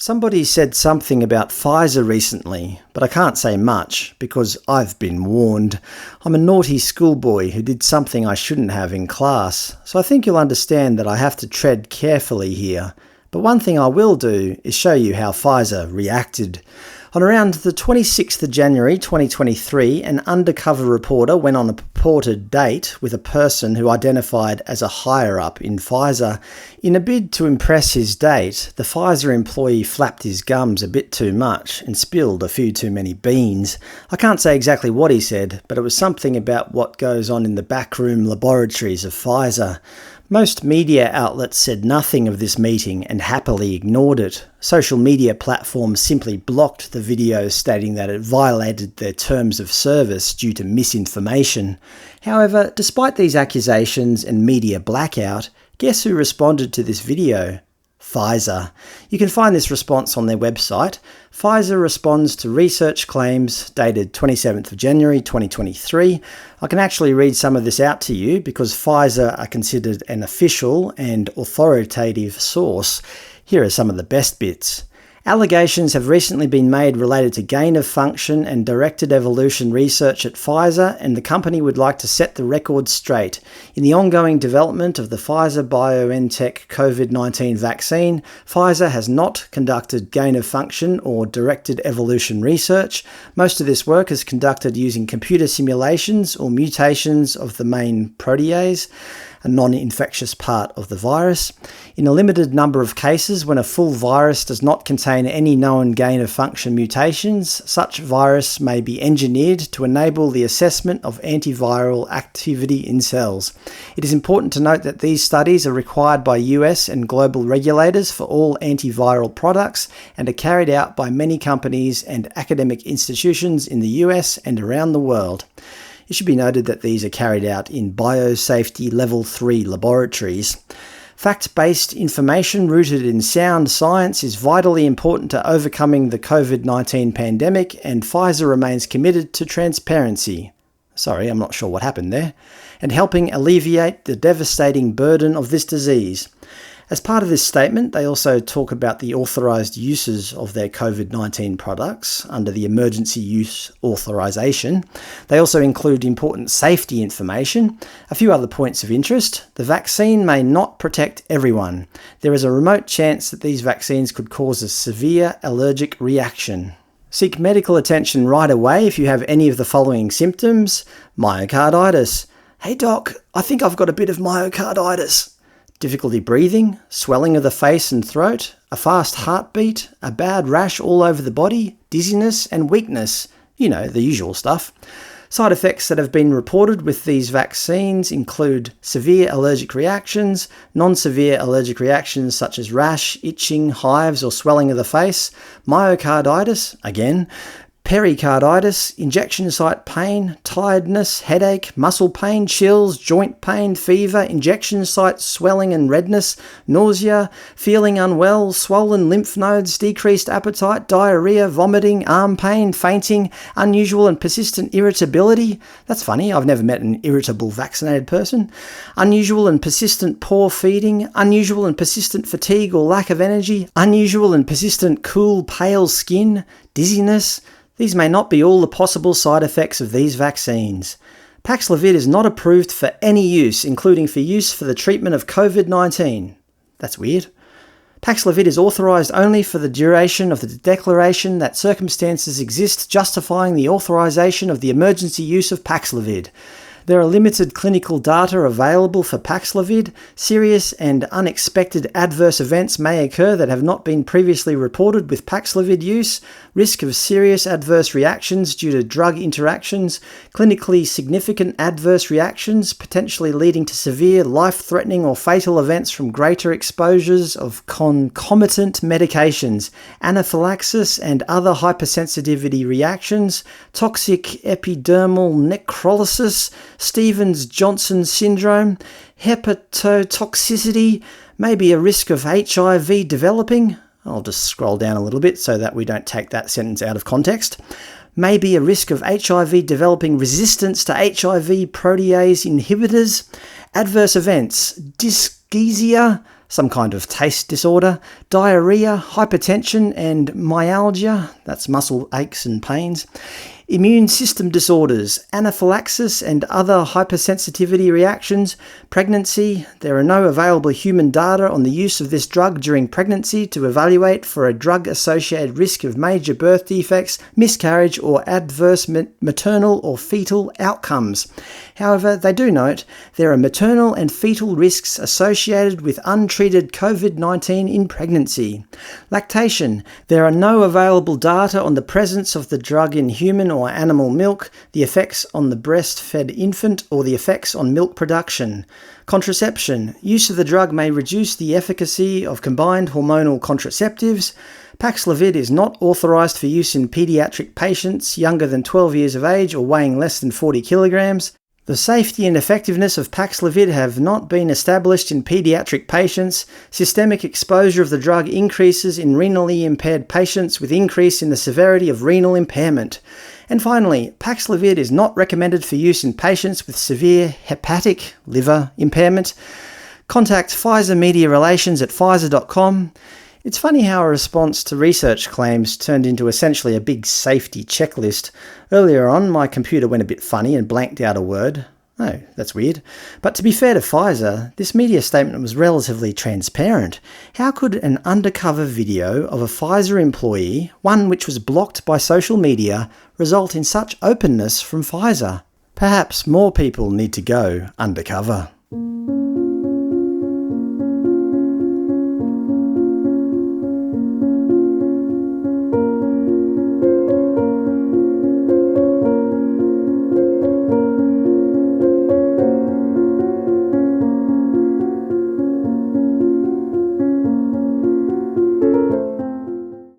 Somebody said something about Pfizer recently, but I can't say much because I've been warned. I'm a naughty schoolboy who did something I shouldn't have in class, so I think you'll understand that I have to tread carefully here. But one thing I will do is show you how Pfizer reacted. On around the 26th of January 2023, an undercover reporter went on a purported date with a person who identified as a higher-up in Pfizer. In a bid to impress his date, the Pfizer employee flapped his gums a bit too much and spilled a few too many beans. I can't say exactly what he said, but it was something about what goes on in the backroom laboratories of Pfizer. Most media outlets said nothing of this meeting and happily ignored it. Social media platforms simply blocked the video stating that it violated their terms of service due to misinformation. However, despite these accusations and media blackout, guess who responded to this video? Pfizer. You can find this response on their website. Pfizer responds to research claims dated 27th of January 2023. I can actually read some of this out to you because Pfizer are considered an official and authoritative source. Here are some of the best bits. Allegations have recently been made related to gain-of-function and directed evolution research at Pfizer, and the company would like to set the record straight. In the ongoing development of the Pfizer-BioNTech COVID-19 vaccine, Pfizer has not conducted gain-of-function or directed evolution research. Most of this work is conducted using computer simulations or mutations of the main protease, a non-infectious part of the virus. In a limited number of cases, when a full virus does not contain any known gain-of-function mutations, such virus may be engineered to enable the assessment of antiviral activity in cells. It is important to note that these studies are required by US and global regulators for all antiviral products and are carried out by many companies and academic institutions in the US and around the world. It should be noted that these are carried out in biosafety level 3 laboratories. Fact-based information rooted in sound science is vitally important to overcoming the COVID-19 pandemic, and Pfizer remains committed to transparency. Sorry, I'm not sure what happened there. And helping alleviate the devastating burden of this disease. As part of this statement, they also talk about the authorised uses of their COVID-19 products under the Emergency Use Authorisation. They also include important safety information. A few other points of interest. The vaccine may not protect everyone. There is a remote chance that these vaccines could cause a severe allergic reaction. Seek medical attention right away if you have any of the following symptoms. Myocarditis. Hey doc, I think I've got a bit of myocarditis. Difficulty breathing, swelling of the face and throat, a fast heartbeat, a bad rash all over the body, dizziness and weakness. You know, the usual stuff. Side effects that have been reported with these vaccines include severe allergic reactions, non-severe allergic reactions such as rash, itching, hives or swelling of the face, myocarditis, again, pericarditis, injection site pain, tiredness, headache, muscle pain, chills, joint pain, fever, injection site swelling and redness, nausea, feeling unwell, swollen lymph nodes, decreased appetite, diarrhea, vomiting, arm pain, fainting, unusual and persistent irritability. That's funny, I've never met an irritable vaccinated person. Unusual and persistent poor feeding, unusual and persistent fatigue or lack of energy, unusual and persistent cool, pale skin, dizziness. These may not be all the possible side effects of these vaccines. Paxlovid is not approved for any use, including for use for the treatment of COVID-19. That's weird. Paxlovid is authorised only for the duration of the declaration that circumstances exist justifying the authorisation of the emergency use of Paxlovid. There are limited clinical data available for Paxlovid. Serious and unexpected adverse events may occur that have not been previously reported with Paxlovid use. Risk of serious adverse reactions due to drug interactions. Clinically significant adverse reactions, potentially leading to severe, life-threatening or fatal events from greater exposures of concomitant medications. Anaphylaxis and other hypersensitivity reactions. Toxic epidermal necrolysis. Stevens-Johnson syndrome, hepatotoxicity, maybe a risk of HIV developing. I'll just scroll down a little bit so that we don't take that sentence out of context. Maybe a risk of HIV developing resistance to HIV protease inhibitors. Adverse events, dyschezia, some kind of taste disorder, diarrhea, hypertension and myalgia, that's muscle aches and pains, immune system disorders, anaphylaxis and other hypersensitivity reactions, pregnancy. There are no available human data on the use of this drug during pregnancy to evaluate for a drug-associated risk of major birth defects, miscarriage or adverse maternal or fetal outcomes. However, they do note there are maternal and fetal risks associated with untreated COVID-19 in pregnancy. Lactation. There are no available data on the presence of the drug in human or animal milk, the effects on the breastfed infant, or the effects on milk production. Contraception. Use of the drug may reduce the efficacy of combined hormonal contraceptives. Paxlovid is not authorized for use in pediatric patients younger than 12 years of age or weighing less than 40 kilograms. The safety and effectiveness of Paxlovid have not been established in pediatric patients. Systemic exposure of the drug increases in renally impaired patients with increase in the severity of renal impairment. And finally, Paxlovid is not recommended for use in patients with severe hepatic liver impairment. Contact Pfizer Media Relations at Pfizer.com. It's funny how a response to research claims turned into essentially a big safety checklist. Earlier on, my computer went a bit funny and blanked out a word. Oh, that's weird. But to be fair to Pfizer, this media statement was relatively transparent. How could an undercover video of a Pfizer employee, one which was blocked by social media, result in such openness from Pfizer? Perhaps more people need to go undercover.